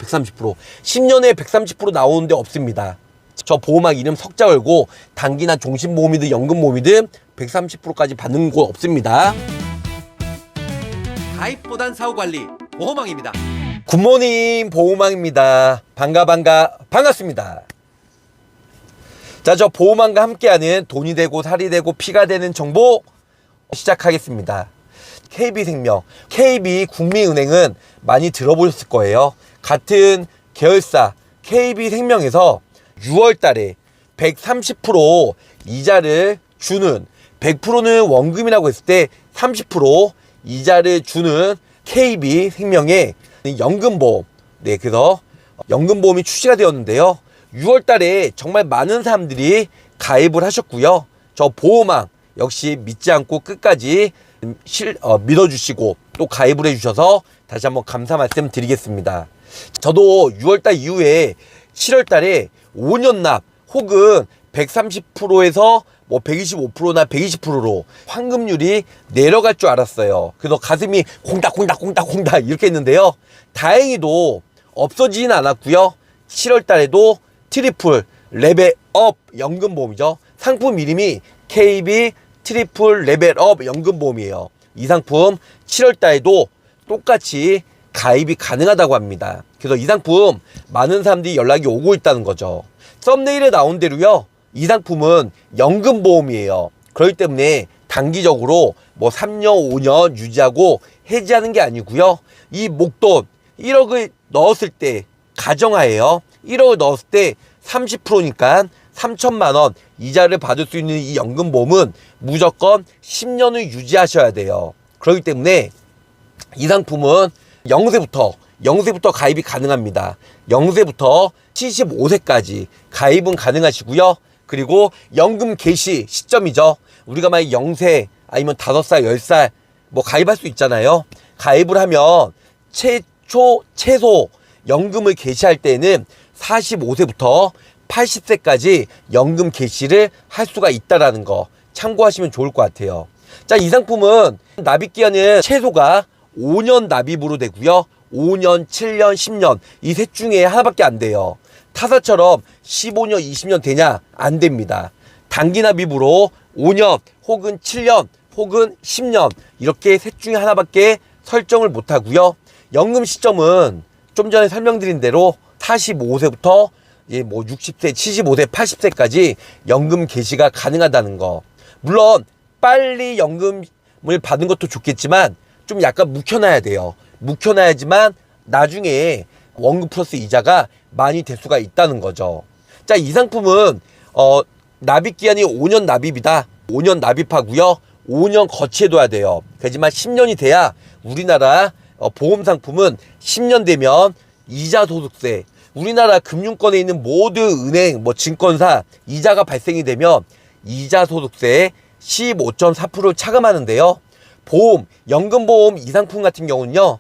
130%. 10년에 130% 나오는데 없습니다. 저 보험학 이름 석자 걸고 단기나 종신보험이든 연금보험이든 130%까지 받는 곳 없습니다. 가입보단 사후관리 보험왕입니다. 굿모닝 보험왕입니다. 반갑습니다. 자, 저 보험왕과 함께하는 돈이 되고 살이 되고 피가 되는 정보 시작하겠습니다. KB생명, KB국민은행은 많이 들어보셨을 거예요. 같은 계열사 KB생명에서 6월 달에 130% 이자를 주는, 100%는 원금이라고 했을 때 30% 이자를 주는 KB생명의 연금보험, 그래서 연금보험이 출시가 되었는데요. 6월 달에 정말 많은 사람들이 가입을 하셨고요. 저 보험왕 역시 믿지 않고 끝까지 믿어주시고 또 가입을 해주셔서 다시 한번 감사 말씀 드리겠습니다. 저도 6월달 이후에 7월달에 5년 납 혹은 130%에서 뭐 125%나 120%로 환급률이 내려갈 줄 알았어요. 그래서 가슴이 콩닥콩닥 이렇게 했는데요. 다행히도 없어지진 않았고요. 7월달에도 트리플 레벨업 연금보험이죠. 상품 이름이 KB 트리플 레벨업 연금보험이에요. 이 상품 7월달에도 똑같이 가입이 가능하다고 합니다. 그래서 이 상품 많은 사람들이 연락이 오고 있다는 거죠. 썸네일에 나온 대로요, 이 상품은 연금보험이에요. 그렇기 때문에 단기적으로 뭐 3년 5년 유지하고 해지하는 게 아니고요, 이 목돈 1억을 넣었을 때 가정하에요, 1억을 넣었을 때 30%니까 3천만 원 이자를 받을 수 있는 이 연금보험은 무조건 10년을 유지하셔야 돼요. 그렇기 때문에 이 상품은 0세부터 가입이 가능합니다. 0세부터 75세까지 가입은 가능하시고요. 그리고 연금 개시 시점이죠. 우리가 만약 0세 아니면 5살, 10살 뭐 가입할 수 있잖아요. 가입을 하면 최소 연금을 개시할 때는 45세부터 80세까지 연금 개시를 할 수가 있다라는 거 참고하시면 좋을 것 같아요. 자, 이 상품은 납입기한은 최소가 5년 납입으로 되고요. 5년, 7년, 10년 이 셋 중에 하나밖에 안 돼요. 타사처럼 15년, 20년 되냐? 안 됩니다. 단기 납입으로 5년 혹은 7년 혹은 10년 이렇게 셋 중에 하나밖에 설정을 못 하고요. 연금 시점은 좀 전에 설명드린 대로 45세부터 뭐 60세, 75세, 80세까지 연금 개시가 가능하다는 거. 물론 빨리 연금을 받은 것도 좋겠지만 좀 약간 묵혀놔야 돼요. 묵혀놔야지만 나중에 원금 플러스 이자가 많이 될 수가 있다는 거죠. 자, 이 상품은 납입기한이 5년 납입이다. 5년 납입하고요. 5년 거치해둬야 돼요. 하지만 10년이 돼야 우리나라 보험 상품은 10년 되면 이자 소득세, 우리나라 금융권에 있는 모든 은행, 뭐 증권사 이자가 발생이 되면 이자 소득세 15.4%를 차감하는데요. 보험, 연금보험 이 상품 같은 경우는요,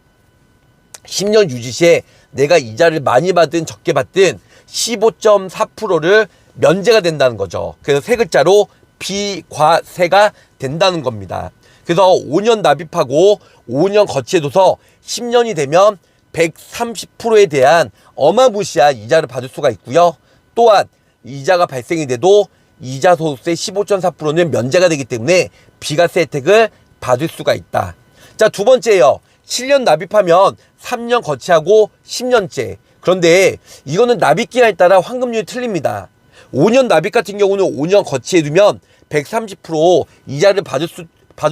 10년 유지 시에 내가 이자를 많이 받든 적게 받든 15.4%를 면제가 된다는 거죠. 그래서 세 글자로 비과세가 된다는 겁니다. 그래서 5년 납입하고 5년 거치해둬서 10년이 되면 130%에 대한 어마무시한 이자를 받을 수가 있고요. 또한 이자가 발생이 돼도 이자 소득세 15.4%는 면제가 되기 때문에 비과세 혜택을 받을 수가 있다. 자, 두 번째요. 7년 납입하면 3년 거치하고 10년째. 그런데 이거는 납입기간에 따라 환급률이 틀립니다. 5년 납입 같은 경우는 5년 거치해두면 130% 이자를 받을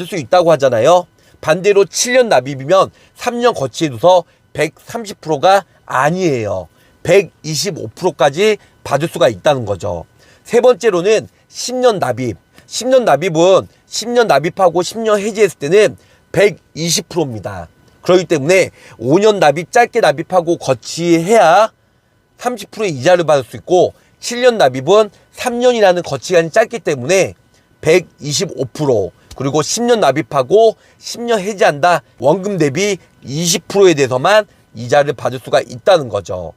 수 있다고 하잖아요. 반대로 7년 납입이면 3년 거치해둬서 130%가 아니에요. 125%까지 받을 수가 있다는 거죠. 세 번째로는 10년 납입. 10년 납입은 10년 납입하고 10년 해지했을 때는 120%입니다. 그렇기 때문에 5년 납입 짧게 납입하고 거치해야 30%의 이자를 받을 수 있고, 7년 납입은 3년이라는 거치기간이 짧기 때문에 125%, 그리고 10년 납입하고 10년 해지한다. 원금 대비 20%에 대해서만 이자를 받을 수가 있다는 거죠.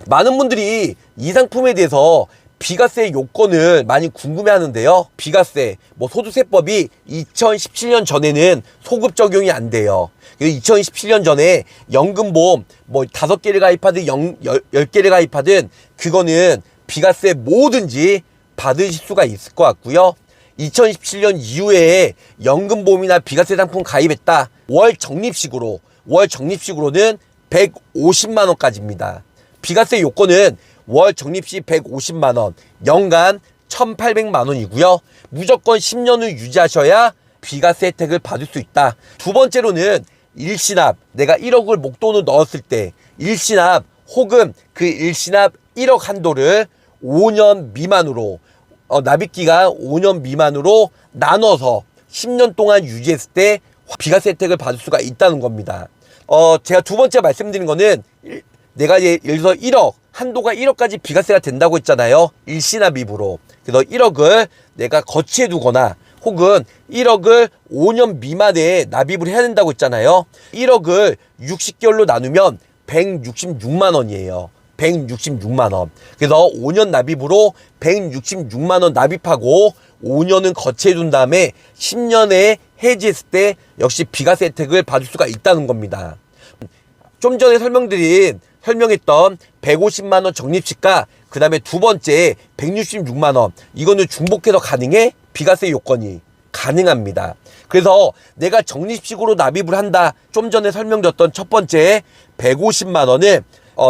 많은 분들이 이 상품에 대해서 비과세 요건을 많이 궁금해 하는데요. 비과세, 소득세법이 2017년 전에는 소급 적용이 안 돼요. 2017년 전에 연금보험 5개를 가입하든 10개를 가입하든 그거는 비과세 뭐든지 받으실 수가 있을 것 같고요. 2017년 이후에 연금보험이나 비과세 상품 가입했다. 월 적립식으로는 150만 원까지입니다. 비과세 요건은 월 적립시 150만 원, 연간 1,800만 원이고요. 무조건 10년을 유지하셔야 비과세 혜택을 받을 수 있다. 두 번째로는 일시납, 내가 1억을 목돈을 넣었을 때 일시납 혹은 그 일시납 1억 한도를 5년 미만으로 납입기간 5년 미만으로 나눠서 10년 동안 유지했을 때 비과세 혜택을 받을 수가 있다는 겁니다. 제가 두 번째 말씀드린 거는 내가 예를 들어서 1억, 한도가 1억까지 비과세가 된다고 했잖아요. 일시납입으로. 그래서 1억을 내가 거치해 두거나 혹은 1억을 5년 미만에 납입을 해야 된다고 했잖아요. 1억을 60개월로 나누면 166만 원이에요. 166만 원. 그래서 5년 납입으로 166만 원 납입하고 5년은 거치해 둔 다음에 10년에 해지했을 때 역시 비과세 혜택을 받을 수가 있다는 겁니다. 좀 전에 설명했던 150만 원 적립식과 그 다음에 두 번째 166만 원, 이거는 중복해서 가능해? 비과세 요건이 가능합니다. 그래서 내가 적립식으로 납입을 한다. 좀 전에 설명드렸던 첫 번째 150만 원을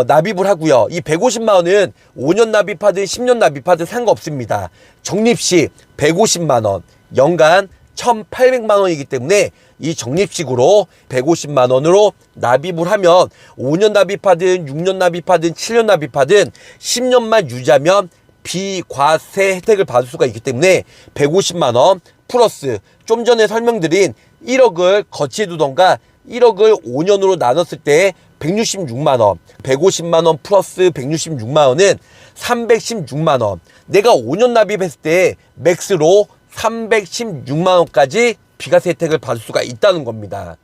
납입을 하고요. 이 150만 원은 5년 납입하든 10년 납입하든 상관없습니다. 적립식 150만 원, 연간 1,800만 원이기 때문에 이 적립식으로 150만 원으로 납입을 하면 5년 납입하든 6년 납입하든 7년 납입하든 10년만 유지하면 비과세 혜택을 받을 수가 있기 때문에 150만 원 플러스 좀 전에 설명드린 1억을 거치해 두던가 1억을 5년으로 나눴을 때 166만 원, 150만 원 플러스 166만 원은 316만 원. 내가 5년 납입했을 때 맥스로 316만 원까지 비과세 혜택을 받을 수가 있다는 겁니다.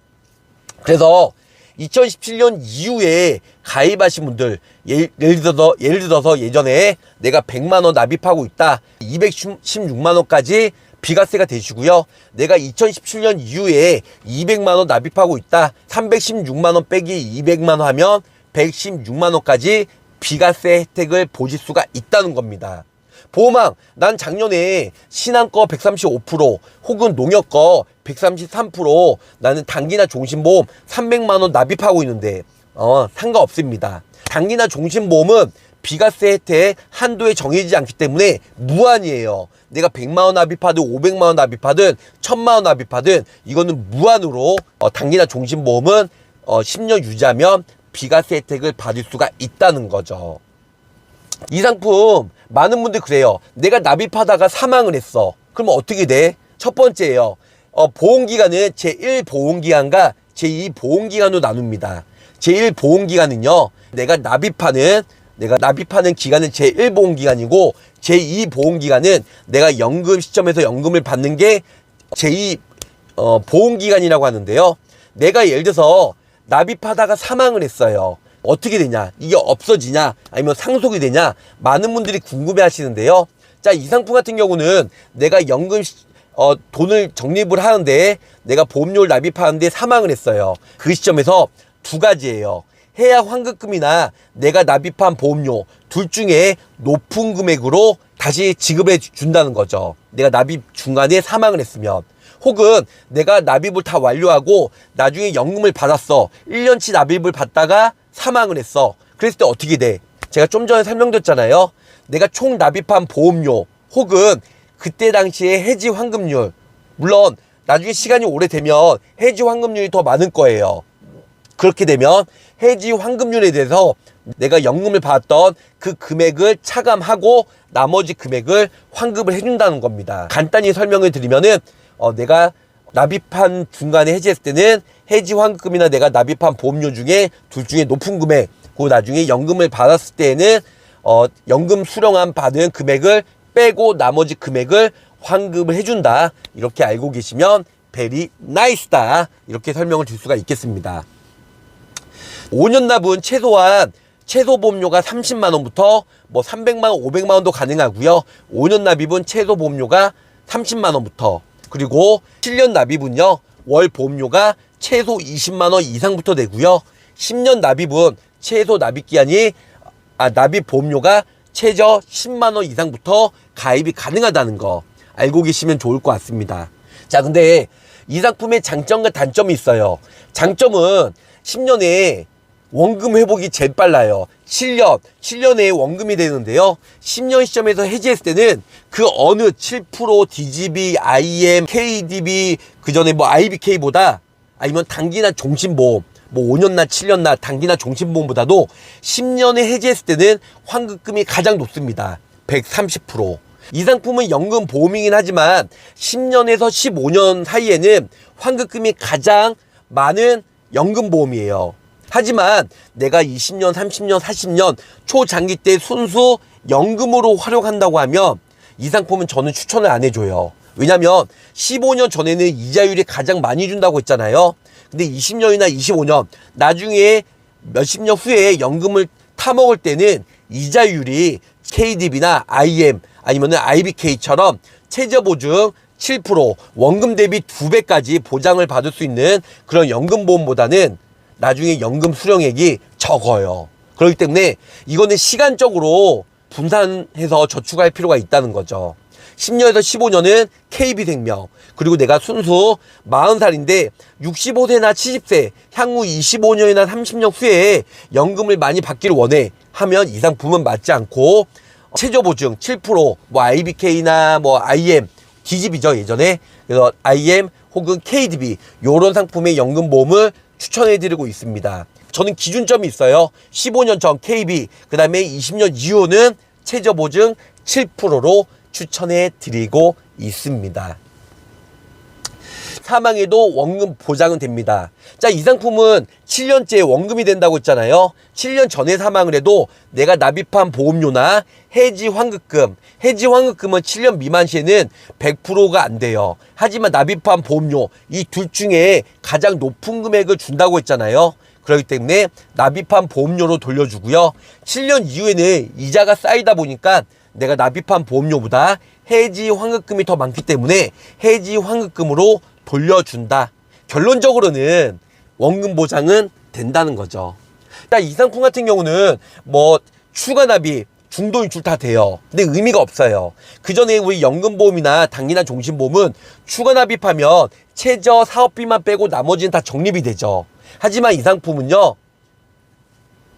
그래서 2017년 이후에 가입하신 분들, 예를 들어서 예전에 내가 100만 원 납입하고 있다. 216만 원까지 비과세가 되시고요. 내가 2017년 이후에 200만 원 납입하고 있다. 316만 원 빼기 200만 원 하면 116만 원까지 비과세 혜택을 보실 수가 있다는 겁니다. 보험왕, 난 작년에 신한거 135% 혹은 농협거 133% 나는 단기나 종신보험 300만 원 납입하고 있는데 상관없습니다. 단기나 종신보험은 비과세 혜택 한도에 정해지지 않기 때문에 무한이에요. 내가 100만 원 납입하든 500만 원 납입하든 1000만 원 납입하든 이거는 무한으로 단기나 종신보험은 10년 유지하면 비과세 혜택을 받을 수가 있다는 거죠. 이 상품 많은 분들이 그래요. 내가 납입하다가 사망을 했어. 그러면 어떻게 돼? 첫 번째예요. 보험기간은 제1보험기간과 제2보험기간으로 나눕니다. 제1보험기간은요. 내가 납입하는 기간은 제1보험기간이고 제2보험기간은 내가 연금 시점에서 연금을 받는 게 제2보험기간이라고 하는데요. 내가 예를 들어서 납입하다가 사망을 했어요. 어떻게 되냐? 이게 없어지냐? 아니면 상속이 되냐? 많은 분들이 궁금해 하시는데요. 자, 이 상품 같은 경우는 내가 돈을 적립을 하는데 내가 보험료를 납입하는데 사망을 했어요. 그 시점에서 두 가지예요. 해야 환급금이나 내가 납입한 보험료 둘 중에 높은 금액으로 다시 지급해 준다는 거죠. 내가 납입 중간에 사망을 했으면. 혹은 내가 납입을 다 완료하고 나중에 연금을 받았어. 1년치 납입을 받다가 사망을 했어. 그랬을 때 어떻게 돼? 제가 좀 전에 설명드렸잖아요. 내가 총 납입한 보험료 혹은 그때 당시에 해지 환급률, 물론 나중에 시간이 오래되면 해지 환급률이 더 많을 거예요. 그렇게 되면 해지 환급률에 대해서 내가 연금을 받았던 그 금액을 차감하고 나머지 금액을 환급을 해준다는 겁니다. 간단히 설명을 드리면은 내가 납입한 중간에 해지했을 때는 해지 환급금이나 내가 납입한 보험료 중에 둘 중에 높은 금액, 그리고 나중에 연금을 받았을 때는 연금 수령한 받은 금액을 빼고 나머지 금액을 환급을 해준다. 이렇게 알고 계시면 베리 나이스다. 이렇게 설명을 줄 수가 있겠습니다. 5년 납은 최소한 최소 보험료가 30만 원부터 뭐 300만 원, 500만 원도 가능하고요. 5년 납입은 최소 보험료가 30만 원부터, 그리고 7년 납입은요 월 보험료가 최소 20만 원 이상부터 내고요. 10년 납입은 최소 납입 기한이 납입 보험료가 최저 10만 원 이상부터 가입이 가능하다는 거 알고 계시면 좋을 것 같습니다. 자, 근데 이 상품의 장점과 단점이 있어요. 장점은 10년에 원금 회복이 제일 빨라요. 7년에 원금이 되는데요. 10년 시점에서 해지했을 때는 그 어느 7% DGB, IM, KDB, 그 전에 뭐 IBK보다, 아니면 단기나 종신보험, 뭐 5년나 7년나 단기나 종신보험보다도 10년에 해지했을 때는 환급금이 가장 높습니다. 130%. 이 상품은 연금 보험이긴 하지만 10년에서 15년 사이에는 환급금이 가장 많은 연금 보험이에요. 하지만 내가 20년, 30년, 40년 초장기 때 순수 연금으로 활용한다고 하면 이 상품은 저는 추천을 안 해줘요. 왜냐면 15년 전에는 이자율이 가장 많이 준다고 했잖아요. 근데 20년이나 25년 나중에 몇십 년 후에 연금을 타먹을 때는 이자율이 KDB나 IM 아니면 IBK처럼 최저보증 7%, 원금 대비 2배까지 보장을 받을 수 있는 그런 연금보험보다는 나중에 연금 수령액이 적어요. 그렇기 때문에 이거는 시간적으로 분산해서 저축할 필요가 있다는 거죠. 10년에서 15년은 KB생명, 그리고 내가 순수 40살인데 65세나 70세, 향후 25년이나 30년 후에 연금을 많이 받기를 원해 하면 이 상품은 맞지 않고, 최저보증 7%, 뭐 IBK나 뭐 IM, DGB죠 예전에. 그래서 IM 혹은 KDB 요런 상품의 연금보험을 추천해드리고 있습니다. 저는 기준점이 있어요. 15년 전 KB, 그 다음에 20년 이후는 최저보증 7%로 추천해드리고 있습니다. 사망에도 원금 보장은 됩니다. 자, 이 상품은 7년째 원금이 된다고 했잖아요. 7년 전에 사망을 해도 내가 납입한 보험료나 해지 환급금, 해지 환급금은 7년 미만 시에는 100%가 안 돼요. 하지만 납입한 보험료, 이 둘 중에 가장 높은 금액을 준다고 했잖아요. 그렇기 때문에 납입한 보험료로 돌려주고요. 7년 이후에는 이자가 쌓이다 보니까 내가 납입한 보험료보다 해지 환급금이 더 많기 때문에 해지 환급금으로 돌려준다. 결론적으로는 원금 보장은 된다는 거죠. 이 상품 같은 경우는 뭐 추가 납입, 중도 인출 다 돼요. 근데 의미가 없어요. 그 전에 우리 연금보험이나 단기나 종신보험은 추가 납입하면 최저 사업비만 빼고 나머지는 다 적립이 되죠. 하지만 이 상품은요,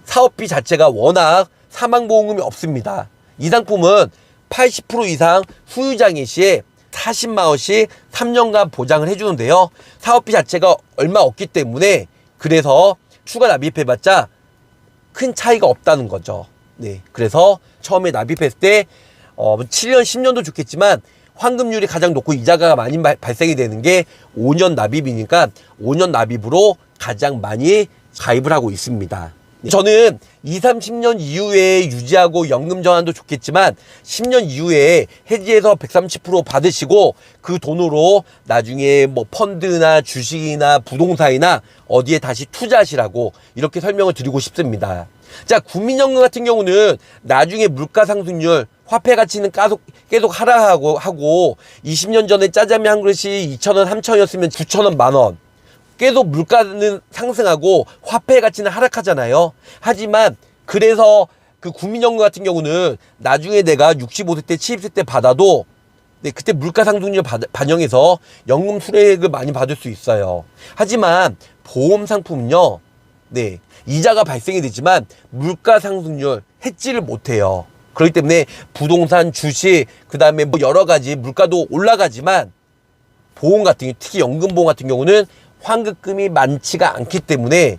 사업비 자체가 워낙 사망보험금이 없습니다. 이 상품은 80% 이상 후유장애 시에 40만 원씩 3년간 보장을 해주는데요. 사업비 자체가 얼마 없기 때문에 그래서 추가 납입해봤자 큰 차이가 없다는 거죠. 네, 그래서 처음에 납입했을 때 7년, 10년도 좋겠지만 환급률이 가장 높고 이자가 많이 발생이 되는 게 5년 납입이니까 5년 납입으로 가장 많이 가입을 하고 있습니다. 저는 20, 30년 이후에 유지하고 연금 전환도 좋겠지만 10년 이후에 해지해서 130% 받으시고 그 돈으로 나중에 뭐 펀드나 주식이나 부동산이나 어디에 다시 투자하시라고 이렇게 설명을 드리고 싶습니다. 자, 국민연금 같은 경우는 나중에 물가 상승률, 화폐 가치는 계속 하락하고 20년 전에 짜장면 한 그릇이 2,000원, 3,000원이었으면 9,000원, 만원. 계속 물가는 상승하고 화폐 가치는 하락하잖아요. 하지만 그래서 그 국민연금 같은 경우는 나중에 내가 65세 때 70세 때 받아도 그때 물가 상승률 반영해서 연금 수령액을 많이 받을 수 있어요. 하지만 보험 상품은요, 이자가 발생이 되지만 물가 상승률 해지를 못해요. 그렇기 때문에 부동산, 주식, 그 다음에 뭐 여러 가지 물가도 올라가지만 보험 같은 경우, 특히 연금보험 같은 경우는 환급금이 많지가 않기 때문에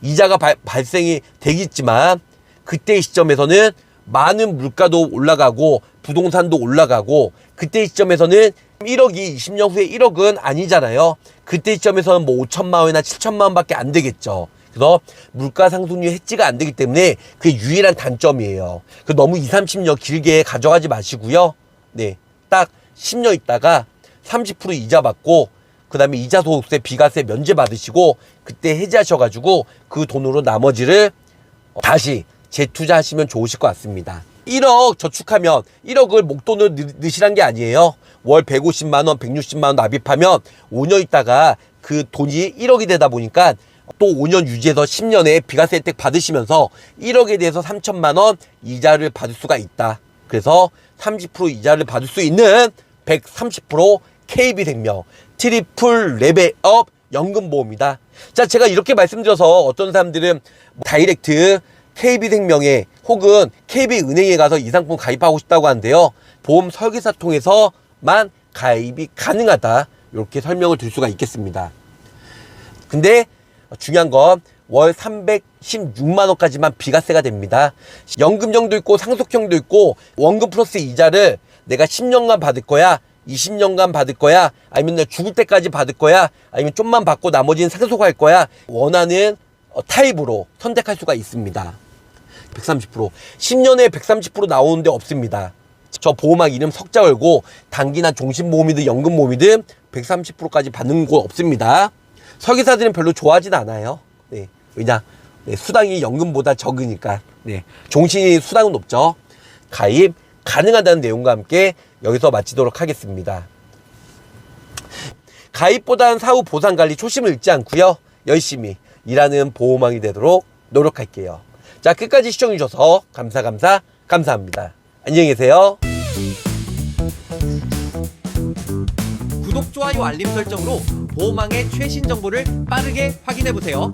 이자가 발생이 되겠지만 그때 시점에서는 많은 물가도 올라가고 부동산도 올라가고 그때 시점에서는 1억이 20년 후에 1억은 아니잖아요. 그때 시점에서는 뭐 5천만 원이나 7천만 원밖에 안 되겠죠. 그래서 물가 상승률 해지가 안 되기 때문에 그게 유일한 단점이에요. 너무 20, 30년 길게 가져가지 마시고요. 딱 10년 있다가 30% 이자 받고 그 다음에 이자소득세, 비과세 면제 받으시고 그때 해지하셔가지고 그 돈으로 나머지를 다시 재투자하시면 좋으실 것 같습니다. 1억 저축하면 1억을 목돈으로 넣으시란 게 아니에요. 월 150만 원, 160만 원 납입하면 5년 있다가 그 돈이 1억이 되다 보니까 또 5년 유지해서 10년에 비과세 혜택 받으시면서 1억에 대해서 3천만 원 이자를 받을 수가 있다. 그래서 30% 이자를 받을 수 있는 130% KB생명 트리플 레벨업 연금보험이다. 자, 제가 이렇게 말씀드려서 어떤 사람들은 다이렉트 KB생명에 혹은 KB은행에 가서 이 상품 가입하고 싶다고 하는데요. 보험 설계사 통해서만 가입이 가능하다. 이렇게 설명을 드릴 수가 있겠습니다. 근데 중요한 건 월 316만 원까지만 비과세가 됩니다. 연금형도 있고 상속형도 있고 원금 플러스 이자를 내가 10년간 받을 거야, 20년간 받을 거야, 아니면 내가 죽을 때까지 받을 거야, 아니면 좀만 받고 나머지는 상속할 거야, 원하는 타입으로 선택할 수가 있습니다. 130%. 10년에 130% 나오는데 없습니다. 저 보험왕 이름 석자 걸고 단기나 종신보험이든 연금보험이든 130%까지 받는 곳 없습니다. 설계사들은 별로 좋아하진 않아요. 네. 왜냐? 네, 수당이 연금보다 적으니까. 네. 종신이 수당은 높죠. 가입 가능하다는 내용과 함께 여기서 마치도록 하겠습니다. 가입보다는 사후 보상관리 초심을 잃지 않고요. 열심히 일하는 보험왕이 되도록 노력할게요. 자, 끝까지 시청해주셔서 감사합니다. 안녕히 계세요. 구독, 좋아요, 알림 설정으로 보험왕의 최신 정보를 빠르게 확인해보세요.